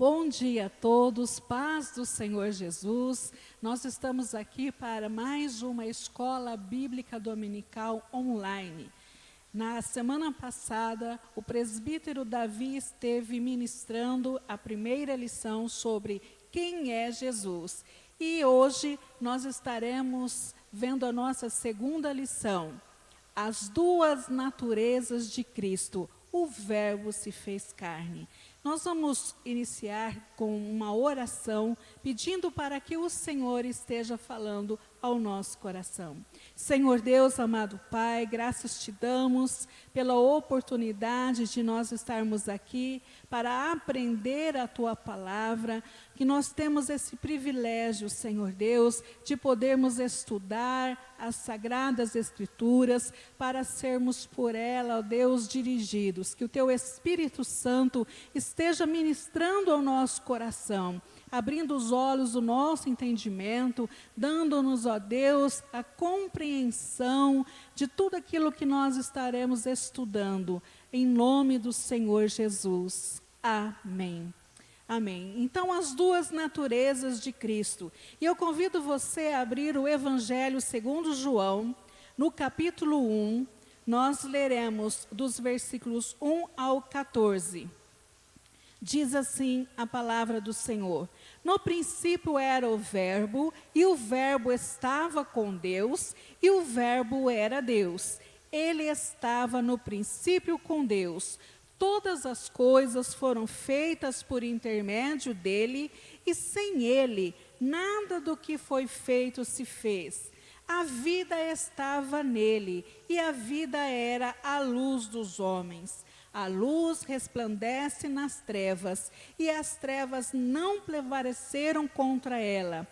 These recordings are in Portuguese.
Bom dia a todos, paz do Senhor Jesus. Nós estamos aqui para mais uma escola bíblica dominical online. Na semana passada, o presbítero Davi esteve ministrando a primeira lição sobre quem é Jesus. E hoje nós estaremos vendo a nossa segunda lição, as duas naturezas de Cristo. O Verbo se fez carne. Nós vamos iniciar com uma oração, pedindo para que o Senhor esteja falando ao nosso coração. Senhor Deus, amado Pai, graças te damos pela oportunidade de nós estarmos aqui para aprender a Tua palavra, que nós temos esse privilégio, Senhor Deus, de podermos estudar as Sagradas Escrituras, para sermos por ela, ó Deus, dirigidos, que o Teu Espírito Santo esteja ministrando ao nosso coração, abrindo os olhos do nosso entendimento, dando-nos, ó Deus, a compreensão de tudo aquilo que nós estaremos estudando, em nome do Senhor Jesus. Amém. Amém. Então, as duas naturezas de Cristo. E eu convido você a abrir o Evangelho segundo João, no capítulo 1, nós leremos dos versículos 1 ao 14. Diz assim a palavra do Senhor: no princípio era o Verbo, e o Verbo estava com Deus, e o Verbo era Deus. Ele estava no princípio com Deus. Todas as coisas foram feitas por intermédio dele, e sem ele, nada do que foi feito se fez. A vida estava nele, e a vida era a luz dos homens. A luz resplandece nas trevas, e as trevas não prevaleceram contra ela.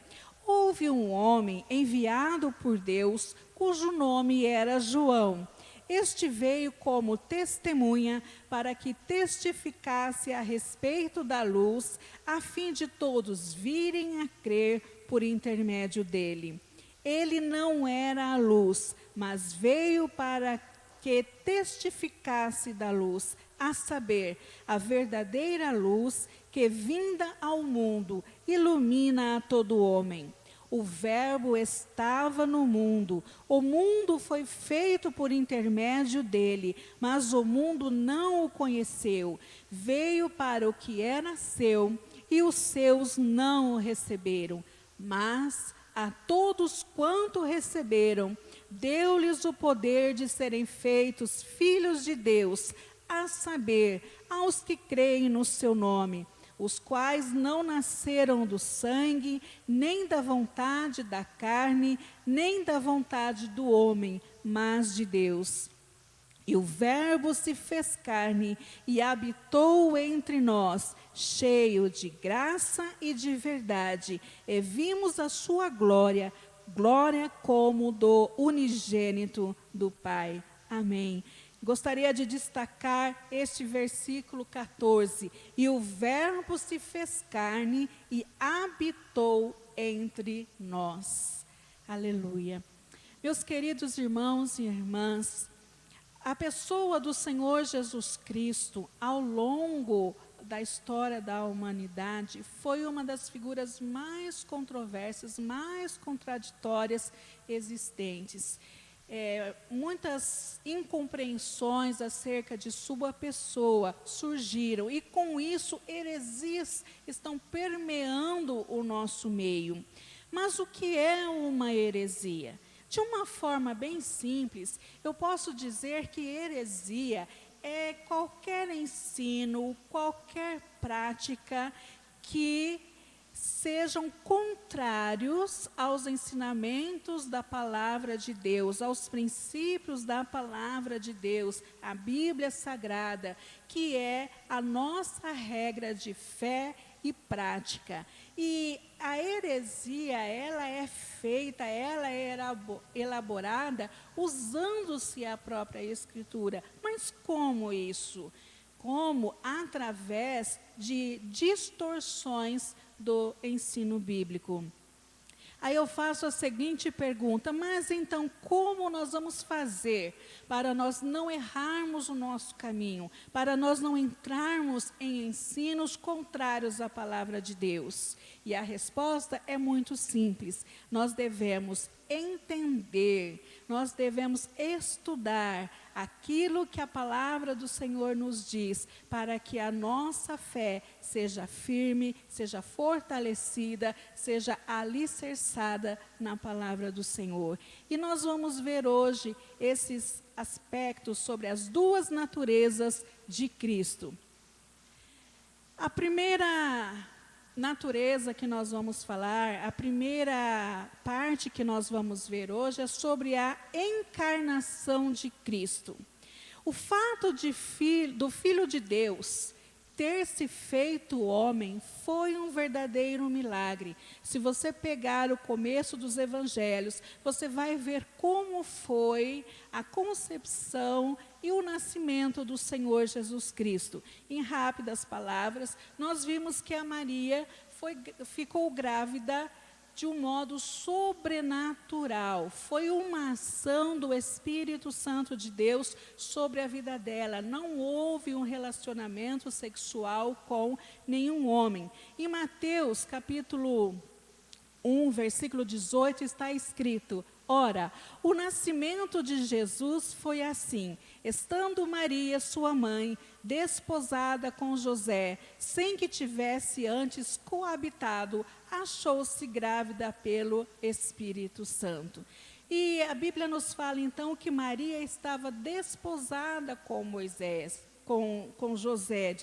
Houve um homem enviado por Deus, cujo nome era João. Este veio como testemunha para que testificasse a respeito da luz, a fim de todos virem a crer por intermédio dele. Ele não era a luz, mas veio para que testificasse da luz, a saber, a verdadeira luz que, vinda ao mundo, ilumina a todo homem. O Verbo estava no mundo, o mundo foi feito por intermédio dele, mas o mundo não o conheceu. Veio para o que era seu, e os seus não o receberam. Mas a todos quanto receberam, deu-lhes o poder de serem feitos filhos de Deus, a saber, aos que creem no seu nome, os quais não nasceram do sangue, nem da vontade da carne, nem da vontade do homem, mas de Deus. E o Verbo se fez carne e habitou entre nós, cheio de graça e de verdade, e vimos a sua glória, glória como do unigênito do Pai. Amém. Gostaria de destacar este versículo 14. E o Verbo se fez carne e habitou entre nós. Aleluia. Meus queridos irmãos e irmãs, a pessoa do Senhor Jesus Cristo, ao longo da história da humanidade, foi uma das figuras mais controversas, mais contraditórias existentes. Muitas incompreensões acerca de sua pessoa surgiram, e com isso heresias estão permeando o nosso meio. Mas o que é uma heresia? De uma forma bem simples, eu posso dizer que heresia é qualquer ensino, qualquer prática que sejam contrários aos ensinamentos da palavra de Deus, aos princípios da palavra de Deus, a Bíblia Sagrada, que é a nossa regra de fé e prática. E a heresia, ela é feita, ela é elaborada usando-se a própria Escritura. Mas como isso? Como? Através de distorções do ensino bíblico. Aí eu faço a seguinte pergunta: mas então como nós vamos fazer para nós não errarmos o nosso caminho, para nós não entrarmos em ensinos contrários à palavra de Deus? E a resposta é muito simples: nós devemos entender, nós devemos estudar aquilo que a palavra do Senhor nos diz, para que a nossa fé seja firme, seja fortalecida, seja alicerçada na palavra do Senhor. E nós vamos ver hoje esses aspectos sobre as duas naturezas de Cristo. A primeira natureza que nós vamos falar, a primeira parte que nós vamos ver hoje é sobre a encarnação de Cristo. O fato do Filho de Deus ter se feito homem foi um verdadeiro milagre. Se você pegar o começo dos evangelhos, você vai ver como foi a concepção e o nascimento do Senhor Jesus Cristo. Em rápidas palavras, nós vimos que a Maria ficou grávida de um modo sobrenatural. Foi uma ação do Espírito Santo de Deus sobre a vida dela. Não houve um relacionamento sexual com nenhum homem. Em Mateus, capítulo 1, versículo 18, está escrito: ora, o nascimento de Jesus foi assim: estando Maria, sua mãe, desposada com José, sem que tivesse antes coabitado, achou-se grávida pelo Espírito Santo. E a Bíblia nos fala então que Maria estava desposada com José.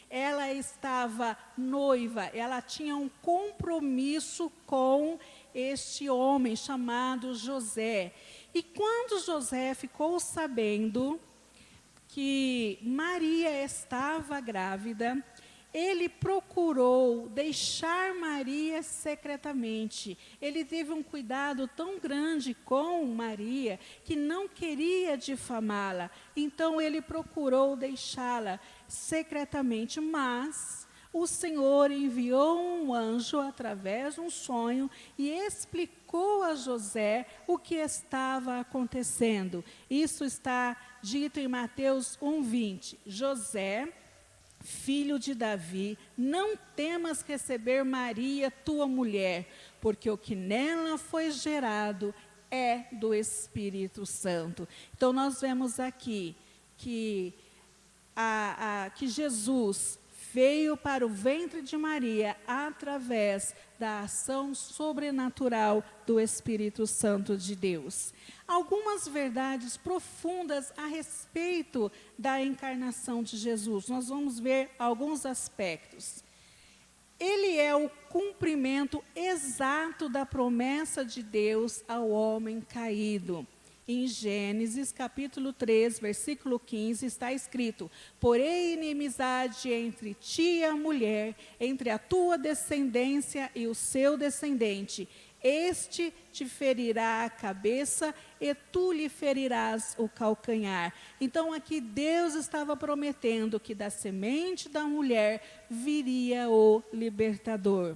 Ela estava noiva, ela tinha um compromisso com este homem chamado José. E quando José ficou sabendo que Maria estava grávida, ele procurou deixar Maria secretamente. Ele teve um cuidado tão grande com Maria que não queria difamá-la. Então ele procurou deixá-la secretamente, mas o Senhor enviou um anjo através de um sonho e explicou a José o que estava acontecendo. Isso está dito em Mateus 1:20. José, filho de Davi, não temas receber Maria, tua mulher, porque o que nela foi gerado é do Espírito Santo. Então nós vemos aqui que Jesus veio para o ventre de Maria através da ação sobrenatural do Espírito Santo de Deus. Algumas verdades profundas a respeito da encarnação de Jesus. Nós vamos ver alguns aspectos. Ele é o cumprimento exato da promessa de Deus ao homem caído. Em Gênesis, capítulo 3, versículo 15, está escrito: porém inimizade entre ti e a mulher, entre a tua descendência e o seu descendente. Este te ferirá a cabeça e tu lhe ferirás o calcanhar. Então aqui Deus estava prometendo que da semente da mulher viria o libertador.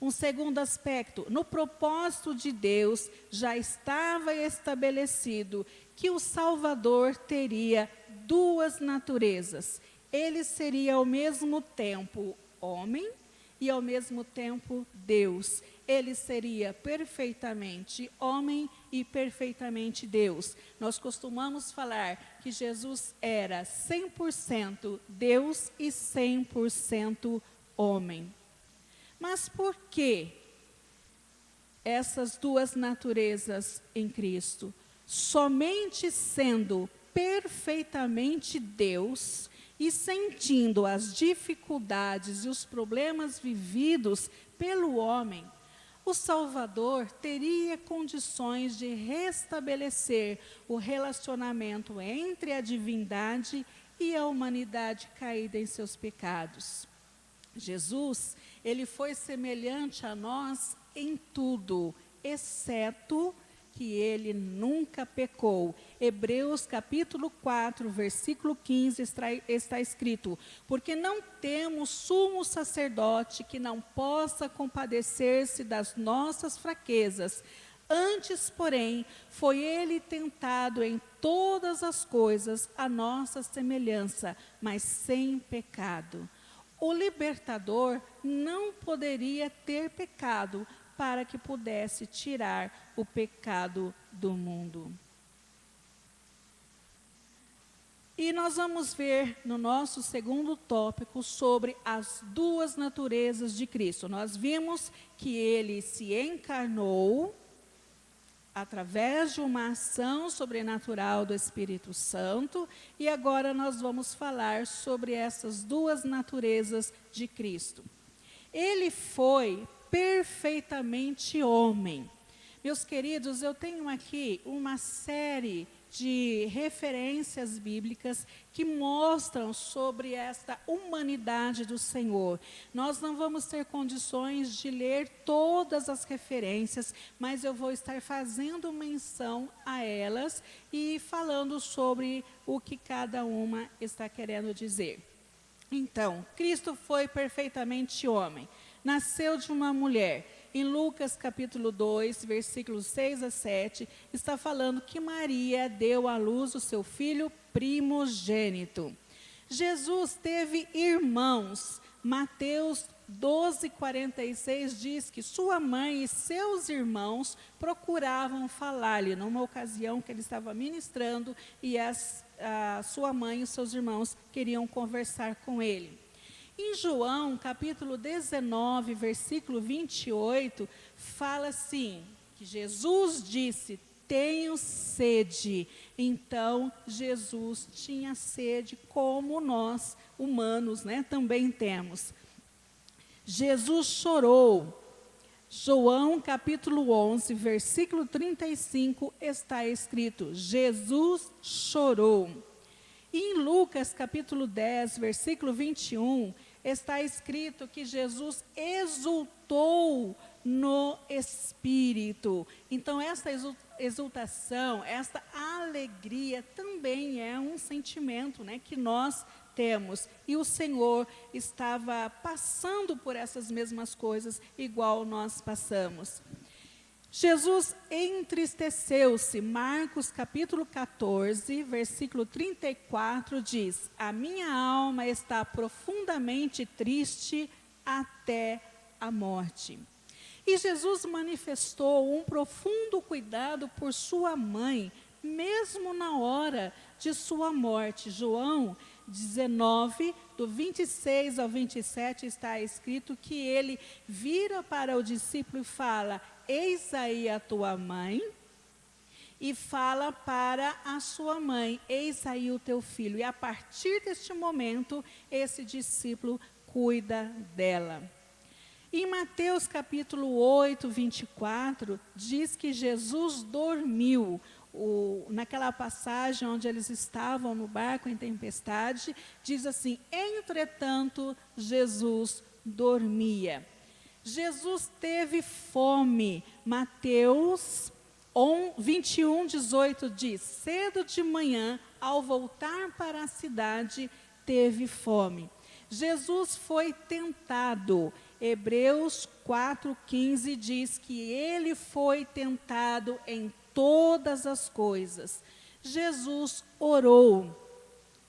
Um segundo aspecto: no propósito de Deus já estava estabelecido que o Salvador teria duas naturezas. Ele seria ao mesmo tempo homem e ao mesmo tempo Deus. Ele seria perfeitamente homem e perfeitamente Deus. Nós costumamos falar que Jesus era 100% Deus e 100% homem. Mas por que essas duas naturezas em Cristo? Somente sendo perfeitamente Deus e sentindo as dificuldades e os problemas vividos pelo homem, o Salvador teria condições de restabelecer o relacionamento entre a divindade e a humanidade caída em seus pecados. Jesus, ele foi semelhante a nós em tudo, exceto que ele nunca pecou. Hebreus capítulo 4, versículo 15 está escrito: porque não temos sumo sacerdote que não possa compadecer-se das nossas fraquezas. Antes, porém, foi ele tentado em todas as coisas à nossa semelhança, mas sem pecado. O libertador não poderia ter pecado para que pudesse tirar o pecado do mundo. E nós vamos ver no nosso segundo tópico sobre as duas naturezas de Cristo. Nós vimos que ele se encarnou através de uma ação sobrenatural do Espírito Santo, e agora nós vamos falar sobre essas duas naturezas de Cristo. Ele foi perfeitamente homem. Meus queridos, eu tenho aqui uma série de referências bíblicas que mostram sobre esta humanidade do Senhor. Nós não vamos ter condições de ler todas as referências, mas eu vou estar fazendo menção a elas e falando sobre o que cada uma está querendo dizer. Então, Cristo foi perfeitamente homem. Nasceu de uma mulher. Em Lucas capítulo 2, versículos 6 a 7, está falando que Maria deu à luz o seu filho primogênito. Jesus teve irmãos. Mateus 12, 46 diz que sua mãe e seus irmãos procuravam falar-lhe numa ocasião que ele estava ministrando e a sua mãe e os seus irmãos queriam conversar com ele. Em João, capítulo 19, versículo 28, fala assim, que Jesus disse: tenho sede. Então, Jesus tinha sede como nós, humanos, também temos. Jesus chorou. João, capítulo 11, versículo 35, está escrito: Jesus chorou. E em Lucas, capítulo 10, versículo 21, está escrito que Jesus exultou no Espírito. Então, esta exultação, esta alegria também é um sentimento que nós temos. E o Senhor estava passando por essas mesmas coisas, igual nós passamos. Jesus entristeceu-se. Marcos capítulo 14, versículo 34 diz: a minha alma está profundamente triste até a morte. E Jesus manifestou um profundo cuidado por sua mãe, mesmo na hora de sua morte. João 19, do 26 ao 27, está escrito que ele vira para o discípulo e fala: eis aí a tua mãe, e fala para a sua mãe: eis aí o teu filho. E a partir deste momento, esse discípulo cuida dela. Em Mateus capítulo 8, 24, diz que Jesus dormiu. Naquela passagem onde eles estavam no barco em tempestade, diz assim: entretanto, Jesus dormia. Jesus teve fome. Mateus 21, 18 diz: cedo de manhã, ao voltar para a cidade, teve fome. Jesus foi tentado. Hebreus 4,15 diz que ele foi tentado em todas as coisas. Jesus orou.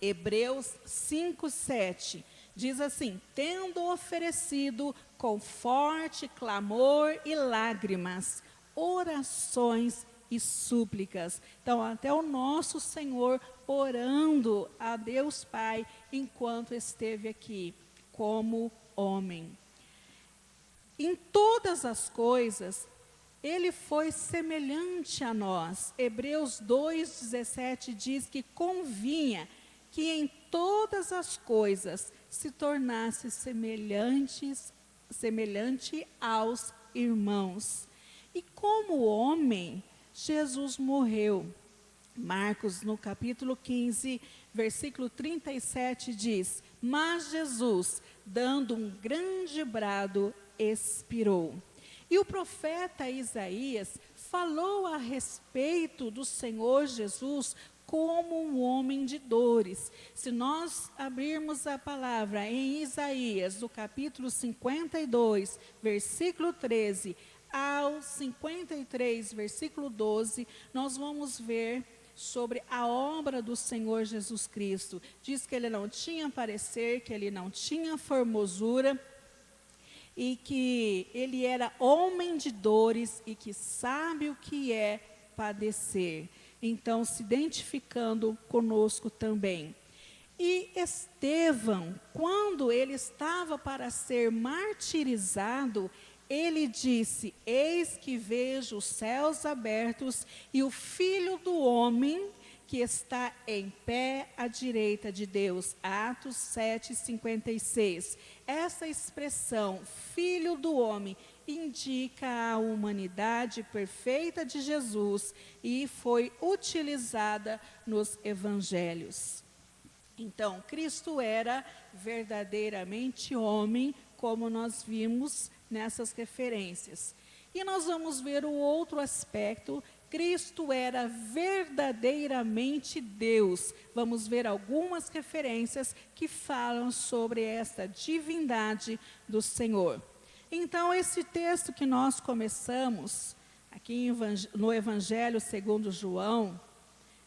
Hebreus 5:7 diz assim: tendo oferecido com forte clamor e lágrimas, orações e súplicas. Então, até o nosso Senhor orando a Deus Pai enquanto esteve aqui como homem. Em todas as coisas, ele foi semelhante a nós. Hebreus 2,17 diz que convinha que em todas as coisas se tornasse semelhante aos irmãos. E como homem, Jesus morreu. Marcos, no capítulo 15, versículo 37, diz: mas Jesus, dando um grande brado, expirou. E o profeta Isaías falou a respeito do Senhor Jesus como um homem de dores. Se nós abrirmos a palavra em Isaías, do capítulo 52, versículo 13, ao 53, versículo 12, nós vamos ver sobre a obra do Senhor Jesus Cristo. Diz que ele não tinha parecer, que ele não tinha formosura, e que ele era homem de dores e que sabe o que é padecer. Então, se identificando conosco também. E Estevão, quando ele estava para ser martirizado, ele disse: eis que vejo os céus abertos e o Filho do Homem que está em pé à direita de Deus. Atos 7:56. Essa expressão, Filho do Homem, indica a humanidade perfeita de Jesus e foi utilizada nos evangelhos. Então, Cristo era verdadeiramente homem, como nós vimos nessas referências. E nós vamos ver o outro aspecto: Cristo era verdadeiramente Deus. Vamos ver algumas referências que falam sobre esta divindade do Senhor. Então, esse texto que nós começamos, aqui no Evangelho segundo João,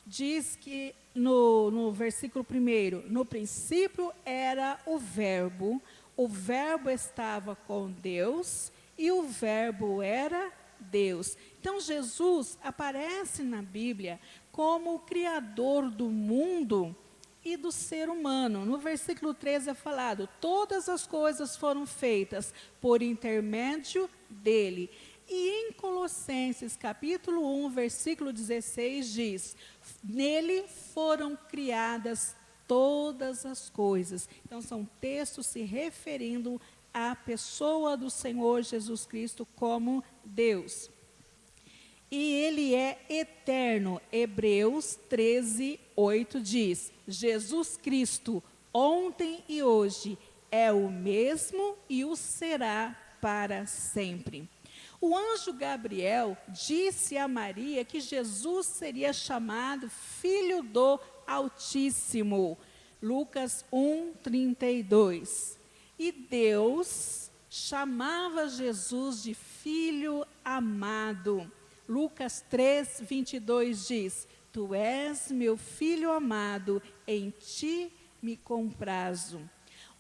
diz que no versículo 1, no princípio era o Verbo estava com Deus e o Verbo era Deus. Então, Jesus aparece na Bíblia como o Criador do mundo e do ser humano. No versículo 13 é falado: todas as coisas foram feitas por intermédio dele. E em Colossenses capítulo 1, versículo 16 diz: nele foram criadas todas as coisas. Então, são textos se referindo à pessoa do Senhor Jesus Cristo como Deus. E ele é eterno. Hebreus 13:8 diz: Jesus Cristo, ontem e hoje, é o mesmo e o será para sempre. O anjo Gabriel disse a Maria que Jesus seria chamado Filho do Altíssimo. Lucas 1:32. E Deus chamava Jesus de Filho amado. Lucas 3:22 diz: tu és meu filho amado, em ti me comprazo.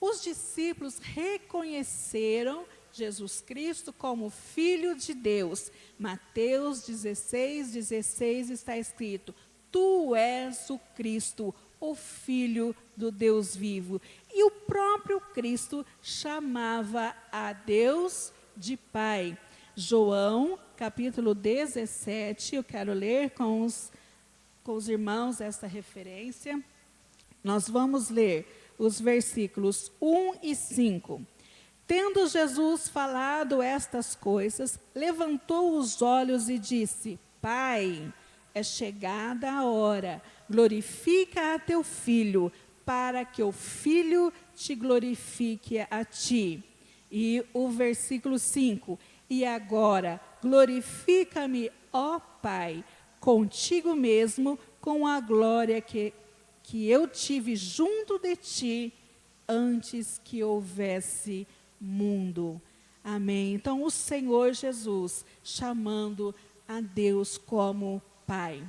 Os discípulos reconheceram Jesus Cristo como Filho de Deus. Mateus 16:16 está escrito: tu és o Cristo, o Filho do Deus vivo. E o próprio Cristo chamava a Deus de Pai. João, capítulo 17, eu quero ler com os irmãos esta referência. Nós vamos ler os versículos 1 e 5. Tendo Jesus falado estas coisas, levantou os olhos e disse: Pai, é chegada a hora, glorifica a teu Filho, para que o Filho te glorifique a ti. E o versículo 5, e agora glorifica-me, ó Pai, contigo mesmo, com a glória que eu tive junto de ti, antes que houvesse mundo. Amém. Então, o Senhor Jesus chamando a Deus como Pai.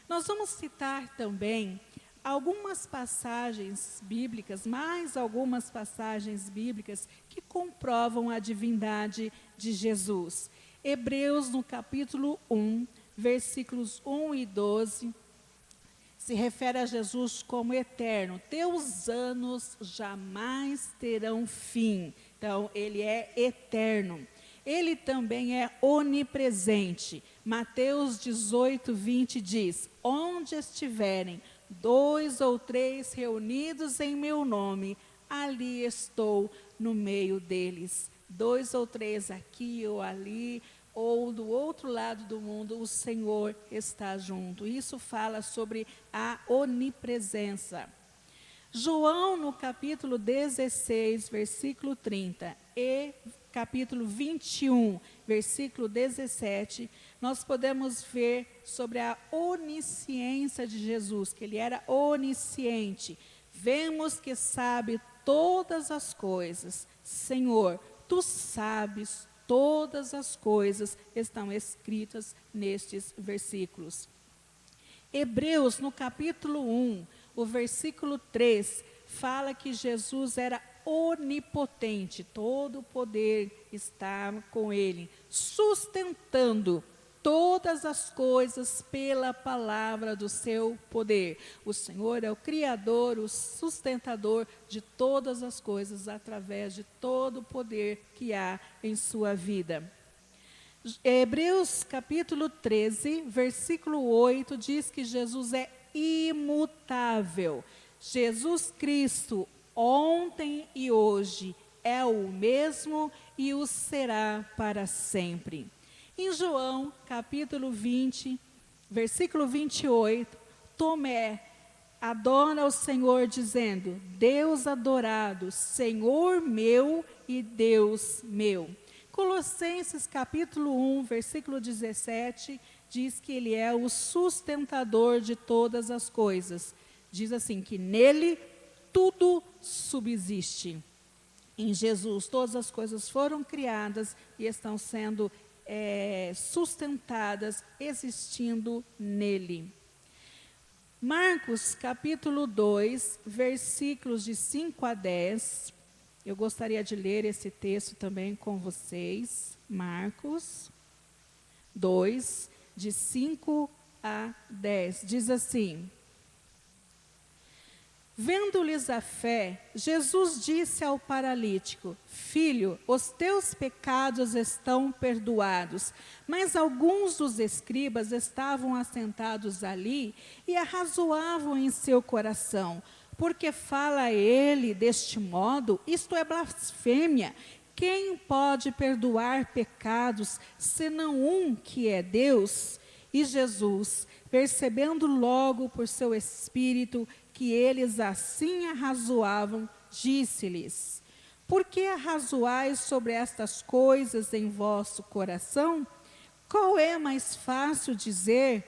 Nós vamos citar também algumas passagens bíblicas, mais algumas passagens bíblicas que comprovam a divindade de Jesus. Hebreus, no capítulo 1, versículos 1 e 12, se refere a Jesus como eterno. Teus anos jamais terão fim. Então, ele é eterno. Ele também é onipresente. Mateus 18:20 diz: onde estiverem 2 ou 3 reunidos em meu nome, ali estou no meio deles. 2 ou 3 aqui ou ali, ou do outro lado do mundo, o Senhor está junto. Isso fala sobre a onipresença. João, no capítulo 16, versículo 30, e capítulo 21, versículo 17, nós podemos ver sobre a onisciência de Jesus, que ele era onisciente. Vemos que sabe todas as coisas. Senhor, tu sabes todas as coisas, estão escritas nestes versículos. Hebreus, no capítulo 1, o versículo 3, fala que Jesus era onipotente, todo o poder estava com ele, sustentando todas as coisas pela palavra do seu poder. O Senhor é o Criador, o sustentador de todas as coisas, através de todo o poder que há em sua vida. Hebreus capítulo 13, versículo 8, diz que Jesus é imutável. Jesus Cristo, ontem e hoje, é o mesmo e o será para sempre. Em João, capítulo 20, versículo 28, Tomé adora o Senhor dizendo: Deus adorado, Senhor meu e Deus meu. Colossenses, capítulo 1, versículo 17, diz que ele é o sustentador de todas as coisas. Diz assim, que nele tudo subsiste. Em Jesus, todas as coisas foram criadas e estão sendo sustentadas, existindo nele. Marcos, capítulo 2, versículos de 5 a 10. Eu gostaria de ler esse texto também com vocês. Marcos 2, de 5 a 10. Diz assim: Vendo-lhes a fé, Jesus disse ao paralítico: Filho, os teus pecados estão perdoados. Mas alguns dos escribas estavam assentados ali e arrazoavam em seu coração: Porque fala ele deste modo? Isto é blasfêmia. Quem pode perdoar pecados, senão um que é Deus? E Jesus, percebendo logo por seu espírito que eles assim arrazoavam, disse-lhes: Por que arrazoais sobre estas coisas em vosso coração? Qual é mais fácil dizer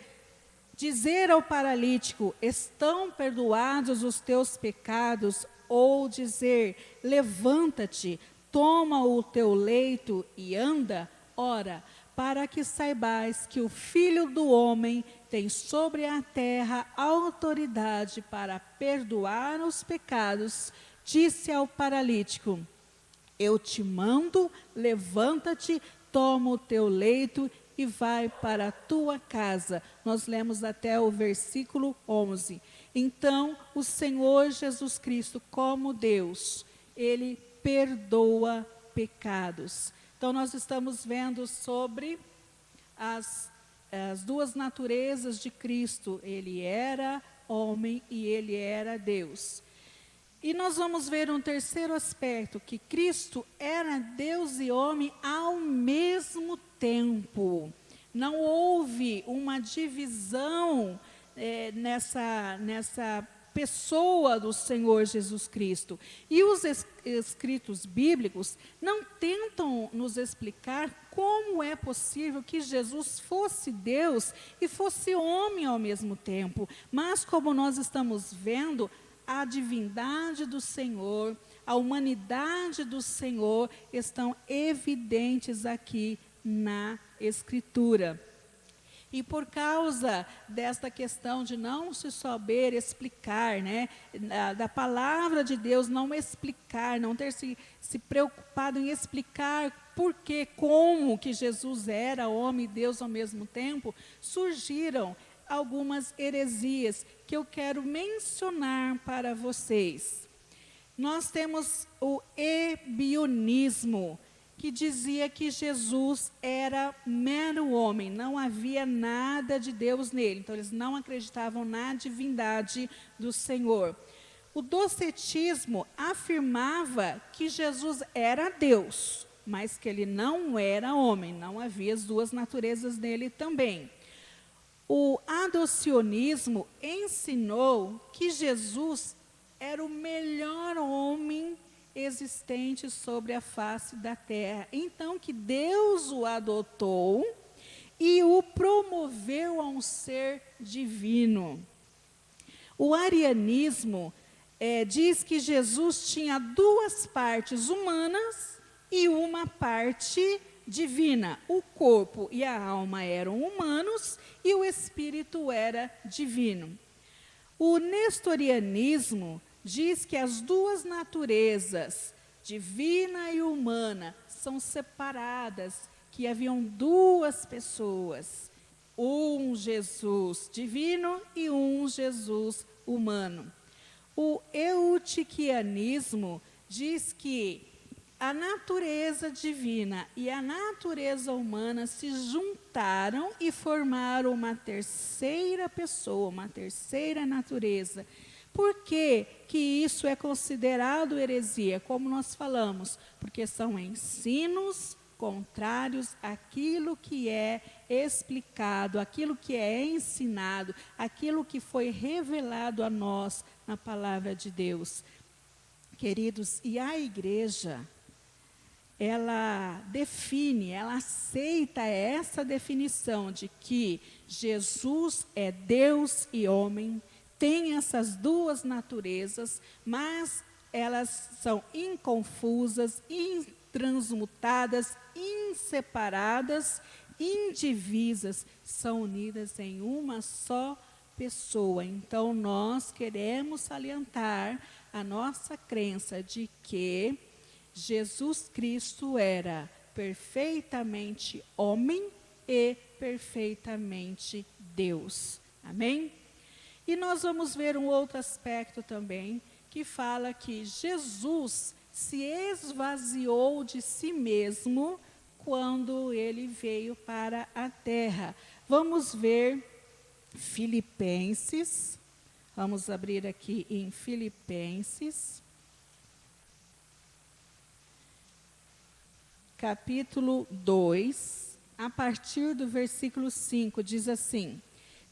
ao paralítico: estão perdoados os teus pecados, ou dizer: levanta-te, toma o teu leito e anda? Ora, para que saibais que o Filho do Homem tem sobre a terra autoridade para perdoar os pecados, disse ao paralítico: Eu te mando, levanta-te, toma o teu leito e vai para a tua casa. Nós lemos até o versículo 11. Então, o Senhor Jesus Cristo, como Deus, ele perdoa pecados. Então, nós estamos vendo sobre as duas naturezas de Cristo. Ele era homem e ele era Deus. E nós vamos ver um terceiro aspecto, que Cristo era Deus e homem ao mesmo tempo. Não houve uma divisão nessa pessoa do Senhor Jesus Cristo. E os escritos bíblicos não tentam nos explicar como é possível que Jesus fosse Deus e fosse homem ao mesmo tempo. Mas como nós estamos vendo, a divindade do Senhor, a humanidade do Senhor estão evidentes aqui na Escritura. E por causa desta questão de não se saber explicar, da palavra de Deus não explicar, não ter se preocupado em explicar por que, como que Jesus era homem e Deus ao mesmo tempo, surgiram algumas heresias que eu quero mencionar para vocês. Nós temos o ebionismo, que dizia que Jesus era mero homem, não havia nada de Deus nele. Então, eles não acreditavam na divindade do Senhor. O docetismo afirmava que Jesus era Deus, mas que ele não era homem, não havia as duas naturezas nele também. O adocionismo ensinou que Jesus era o melhor homem existentes sobre a face da terra. Então que Deus o adotou e o promoveu a um ser divino. O arianismo diz que Jesus tinha duas partes humanas e uma parte divina. O corpo e a alma eram humanos e o espírito era divino. O nestorianismo diz que as duas naturezas, divina e humana, são separadas, que haviam duas pessoas, um Jesus divino e um Jesus humano. O eutiquianismo diz que a natureza divina e a natureza humana se juntaram e formaram uma terceira pessoa, uma terceira natureza. Por que que isso é considerado heresia? Como nós falamos, porque são ensinos contrários àquilo que é explicado, àquilo que é ensinado, àquilo que foi revelado a nós na palavra de Deus. Queridos, e a igreja, ela define, ela aceita essa definição de que Jesus é Deus e homem, tem essas duas naturezas, mas elas são inconfusas, intransmutadas, inseparadas, indivisas, são unidas em uma só pessoa. Então, nós queremos salientar a nossa crença de que Jesus Cristo era perfeitamente homem e perfeitamente Deus. Amém? E nós vamos ver um outro aspecto também, que fala que Jesus se esvaziou de si mesmo quando ele veio para a terra. Vamos ver Filipenses, vamos abrir aqui em Filipenses, capítulo 2, a partir do versículo 5, diz assim: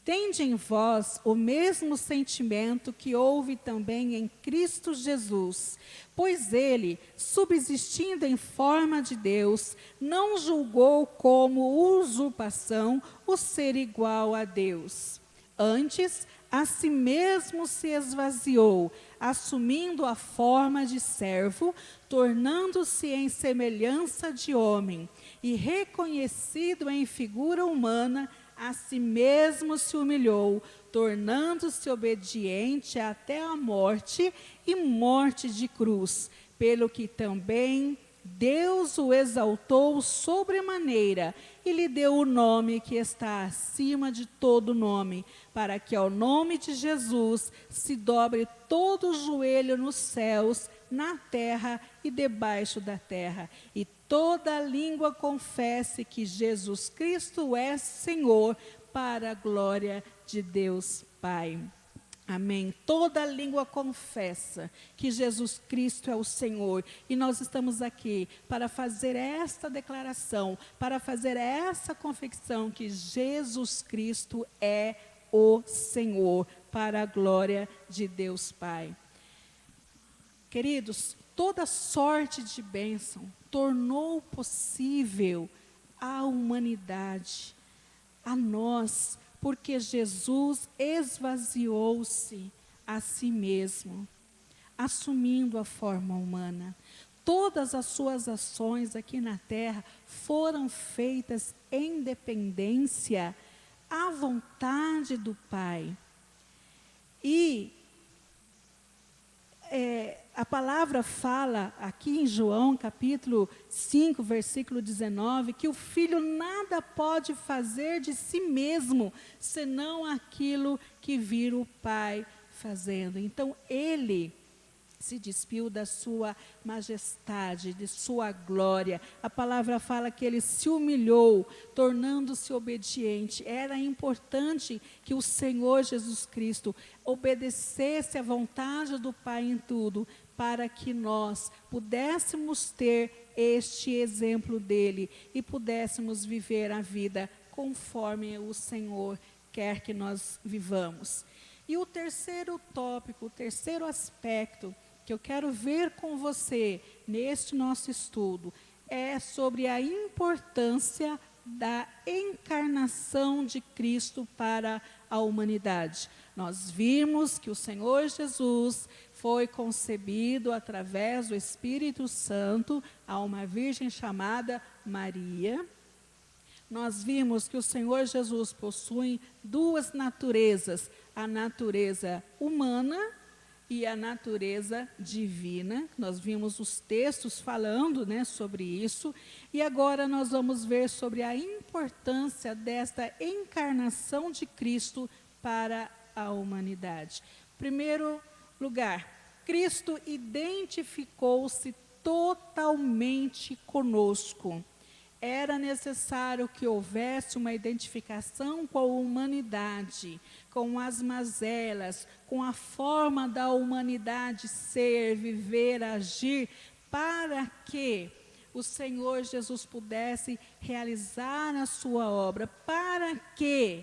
tende em vós o mesmo sentimento que houve também em Cristo Jesus, pois ele, subsistindo em forma de Deus, não julgou como usurpação o ser igual a Deus. Antes, a si mesmo se esvaziou, assumindo a forma de servo, tornando-se em semelhança de homem, e reconhecido em figura humana, a si mesmo se humilhou, tornando-se obediente até a morte e morte de cruz, pelo que também Deus o exaltou sobremaneira e lhe deu o nome que está acima de todo nome, para que ao nome de Jesus se dobre todo o joelho nos céus, na terra e debaixo da terra, e toda língua confesse que Jesus Cristo é Senhor, para a glória de Deus Pai. Amém. Toda língua confessa que Jesus Cristo é o Senhor. E nós estamos aqui para fazer esta declaração, para fazer essa confissão que Jesus Cristo é o Senhor, para a glória de Deus Pai. Queridos, toda sorte de bênção tornou possível à humanidade, a nós, porque Jesus esvaziou-se a si mesmo, assumindo a forma humana. Todas as suas ações aqui na terra foram feitas em dependência à vontade do Pai. E a palavra fala aqui em João, capítulo 5, versículo 19, que o Filho nada pode fazer de si mesmo, senão aquilo que vira o Pai fazendo. Então, ele se despiu da sua majestade, de sua glória. A palavra fala que ele se humilhou, tornando-se obediente. Era importante que o Senhor Jesus Cristo obedecesse à vontade do Pai em tudo, para que nós pudéssemos ter este exemplo dele e pudéssemos viver a vida conforme o Senhor quer que nós vivamos. E o terceiro tópico, o terceiro aspecto que eu quero ver com você neste nosso estudo é sobre a importância da encarnação de Cristo para a humanidade. Nós vimos que o Senhor Jesus foi concebido através do Espírito Santo a uma virgem chamada Maria. Nós vimos que o Senhor Jesus possui duas naturezas, a natureza humana e a natureza divina. Nós vimos os textos falando, né, sobre isso. E agora nós vamos ver sobre a importância desta encarnação de Cristo para a humanidade. Primeiro lugar, Cristo identificou-se totalmente conosco. Era necessário que houvesse uma identificação com a humanidade, com as mazelas, com a forma da humanidade ser, viver, agir, para que o Senhor Jesus pudesse realizar a sua obra, para que,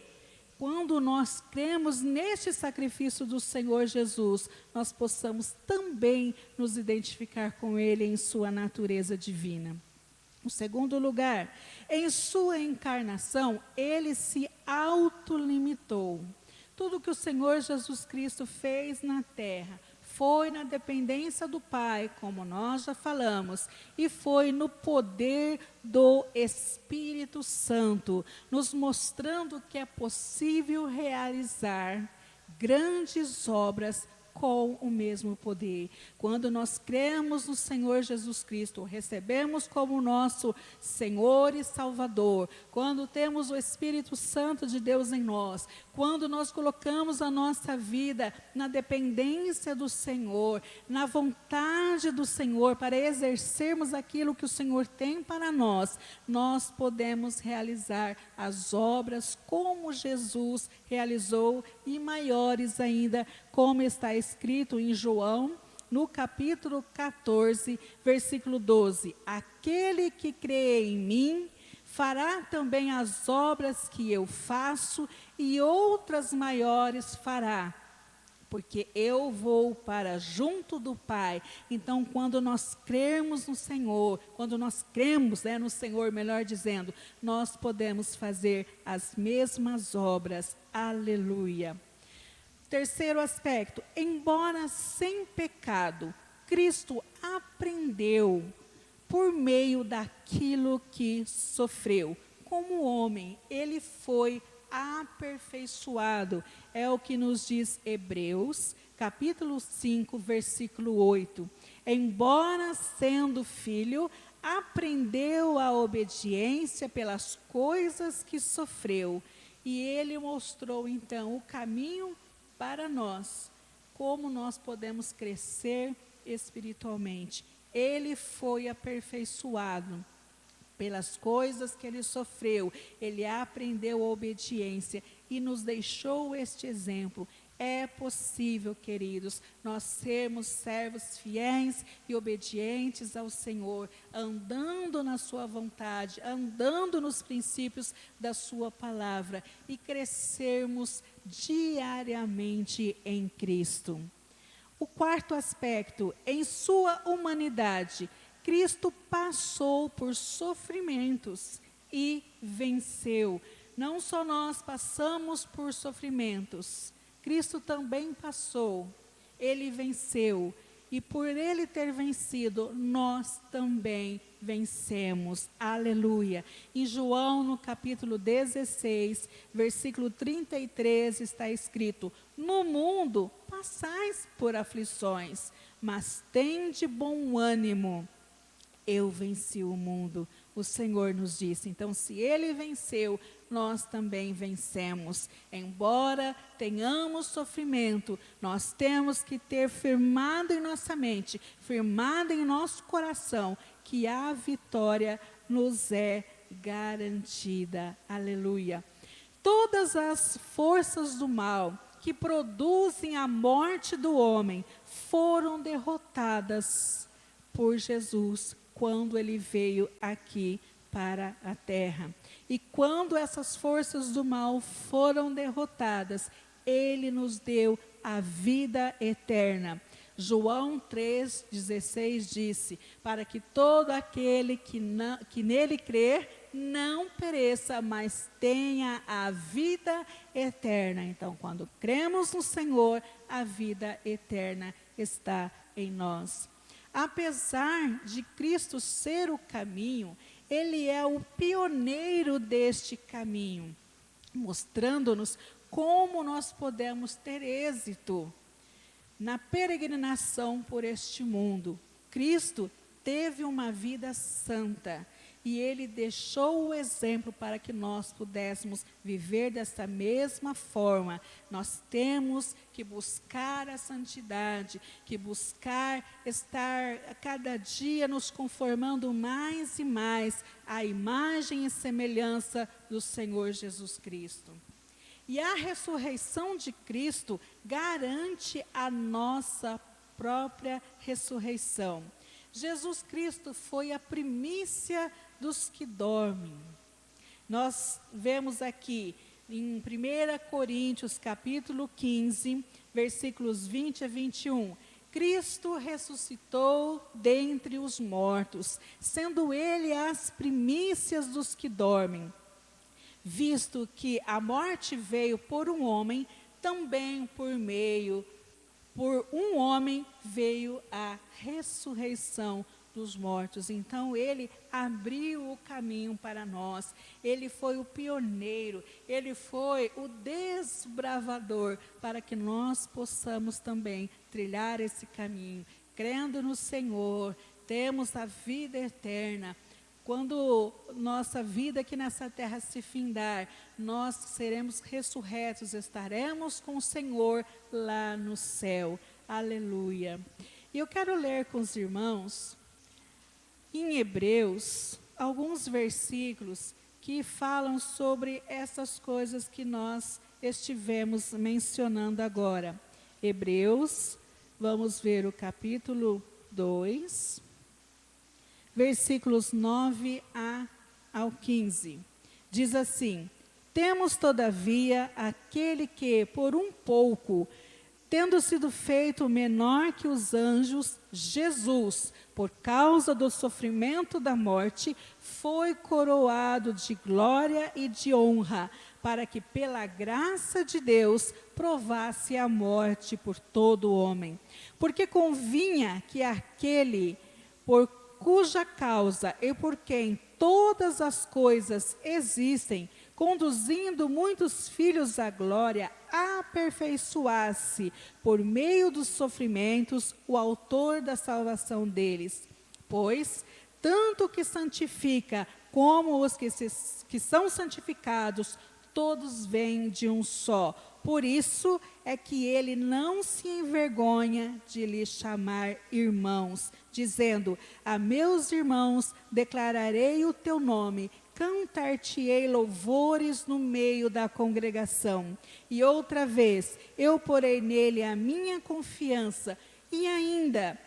quando nós cremos neste sacrifício do Senhor Jesus, nós possamos também nos identificar com Ele em sua natureza divina. Em segundo lugar, em sua encarnação, Ele se autolimitou. Tudo que o Senhor Jesus Cristo fez na terra foi na dependência do Pai, como nós já falamos, e foi no poder do Espírito Santo, nos mostrando que é possível realizar grandes obras com o mesmo poder. Quando nós cremos no Senhor Jesus Cristo, recebemos como nosso Senhor e Salvador, quando temos o Espírito Santo de Deus em nós, quando nós colocamos a nossa vida na dependência do Senhor, na vontade do Senhor, para exercermos aquilo que o Senhor tem para nós, nós podemos realizar as obras como Jesus realizou e maiores ainda, como está escrito em João, no capítulo 14, versículo 12. Aquele que crê em mim, fará também as obras que eu faço e outras maiores fará, porque eu vou para junto do Pai. Então, quando nós cremos no Senhor, quando nós cremos, no Senhor, melhor dizendo, nós podemos fazer as mesmas obras. Aleluia. Terceiro aspecto, embora sem pecado, Cristo aprendeu por meio daquilo que sofreu. Como homem, ele foi aperfeiçoado. É o que nos diz Hebreus, capítulo 5, versículo 8. Embora sendo filho, aprendeu a obediência pelas coisas que sofreu. E ele mostrou então o caminho para nós, como nós podemos crescer espiritualmente. Ele foi aperfeiçoado pelas coisas que ele sofreu, ele aprendeu a obediência e nos deixou este exemplo. É possível, queridos, nós sermos servos fiéis e obedientes ao Senhor, andando na sua vontade, andando nos princípios da sua palavra e crescermos diariamente em Cristo. O quarto aspecto, em sua humanidade, Cristo passou por sofrimentos e venceu. Não só nós passamos por sofrimentos, Cristo também passou, ele venceu, e por ele ter vencido, nós também vencemos. Aleluia. Em João, no capítulo 16, versículo 33, está escrito: no mundo passais por aflições, mas tende bom ânimo. Eu venci o mundo, o Senhor nos disse. Então, se ele venceu, nós também vencemos. Embora tenhamos sofrimento, nós temos que ter firmado em nossa mente, firmado em nosso coração, que a vitória nos é garantida. Aleluia. Todas as forças do mal que produzem a morte do homem foram derrotadas por Jesus quando ele veio aqui para a terra. E quando essas forças do mal foram derrotadas, ele nos deu a vida eterna. João 3,16 disse, para que todo aquele que nele crer não pereça, mas tenha a vida eterna. Então, quando cremos no Senhor, a vida eterna está em nós. Apesar de Cristo ser o caminho, Ele é o pioneiro deste caminho, mostrando-nos como nós podemos ter êxito na peregrinação por este mundo. Cristo teve uma vida santa e Ele deixou o exemplo para que nós pudéssemos viver dessa mesma forma. Nós temos que buscar a santidade, que buscar estar a cada dia nos conformando mais e mais à imagem e semelhança do Senhor Jesus Cristo. E a ressurreição de Cristo garante a nossa própria ressurreição. Jesus Cristo foi a primícia dos que dormem. Nós vemos aqui em 1 Coríntios capítulo 15, versículos 20 a 21. Cristo ressuscitou dentre os mortos, sendo Ele as primícias dos que dormem. Visto que a morte veio por um homem, também por um homem veio a ressurreição dos mortos. Então, Ele abriu o caminho para nós. Ele foi o pioneiro, Ele foi o desbravador para que nós possamos também trilhar esse caminho. Crendo no Senhor, temos a vida eterna. Quando nossa vida aqui nessa terra se findar, nós seremos ressurretos, estaremos com o Senhor lá no céu. Aleluia. E eu quero ler com os irmãos, em Hebreus, alguns versículos que falam sobre essas coisas que nós estivemos mencionando agora. Hebreus, vamos ver o capítulo 2. Versículos 9 ao 15, diz assim: temos todavia aquele que, por um pouco, tendo sido feito menor que os anjos, Jesus, por causa do sofrimento da morte, foi coroado de glória e de honra, para que pela graça de Deus provasse a morte por todo homem. Porque convinha que aquele, por cuja causa e por quem todas as coisas existem, conduzindo muitos filhos à glória, aperfeiçoasse, por meio dos sofrimentos, o autor da salvação deles. Pois, tanto o que santifica, como os que são santificados, todos vêm de um só. Por isso é que ele não se envergonha de lhes chamar irmãos, dizendo: a meus irmãos declararei o teu nome, cantar-te-ei louvores no meio da congregação. E outra vez, eu porei nele a minha confiança, e ainda,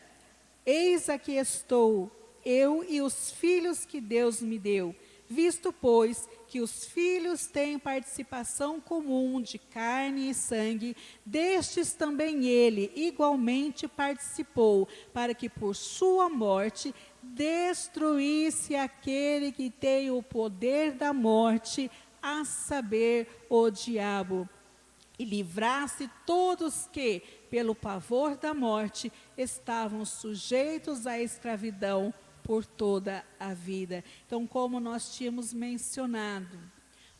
eis aqui estou, eu e os filhos que Deus me deu. Visto, pois, que os filhos têm participação comum de carne e sangue, destes também ele igualmente participou, para que por sua morte destruísse aquele que tem o poder da morte, a saber, o diabo, e livrasse todos que, pelo pavor da morte, estavam sujeitos à escravidão por toda a vida. Então, como nós tínhamos mencionado,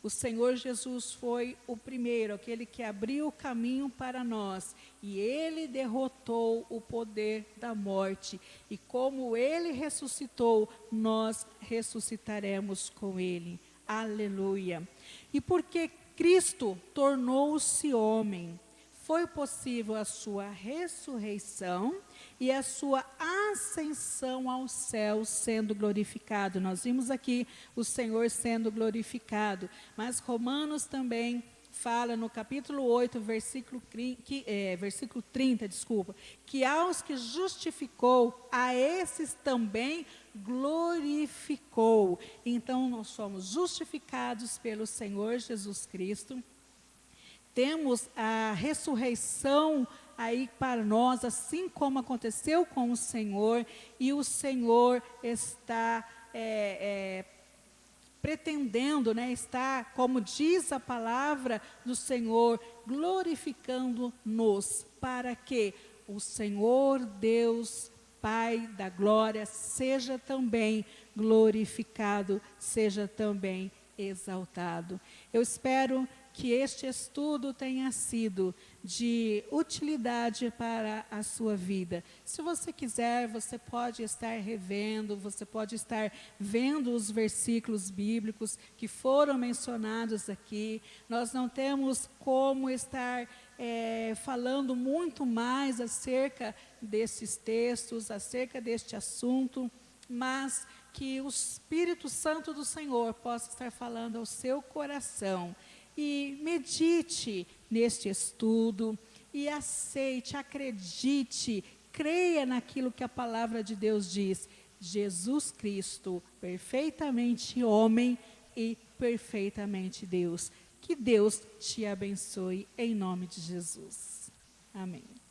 o Senhor Jesus foi o primeiro, aquele que abriu o caminho para nós, e Ele derrotou o poder da morte, e como Ele ressuscitou, nós ressuscitaremos com Ele. Aleluia. E porque Cristo tornou-se homem, foi possível a sua ressurreição e a sua ascensão ao céu sendo glorificado. Nós vimos aqui o Senhor sendo glorificado, mas Romanos também fala no capítulo 8, versículo 30, que aos que justificou, a esses também glorificou. Então, nós somos justificados pelo Senhor Jesus Cristo. Temos a ressurreição aí para nós, assim como aconteceu com o Senhor, e o Senhor está pretendendo, né, está, como diz a palavra do Senhor, glorificando-nos, para que o Senhor Deus, Pai da glória, seja também glorificado, seja também exaltado. Eu espero que este estudo tenha sido de utilidade para a sua vida. Se você quiser, você pode estar revendo, você pode estar vendo os versículos bíblicos que foram mencionados aqui. Nós não temos como estar falando muito mais acerca desses textos, acerca deste assunto, mas que o Espírito Santo do Senhor possa estar falando ao seu coração. E medite neste estudo e aceite, acredite, creia naquilo que a palavra de Deus diz. Jesus Cristo, perfeitamente homem e perfeitamente Deus. Que Deus te abençoe em nome de Jesus. Amém.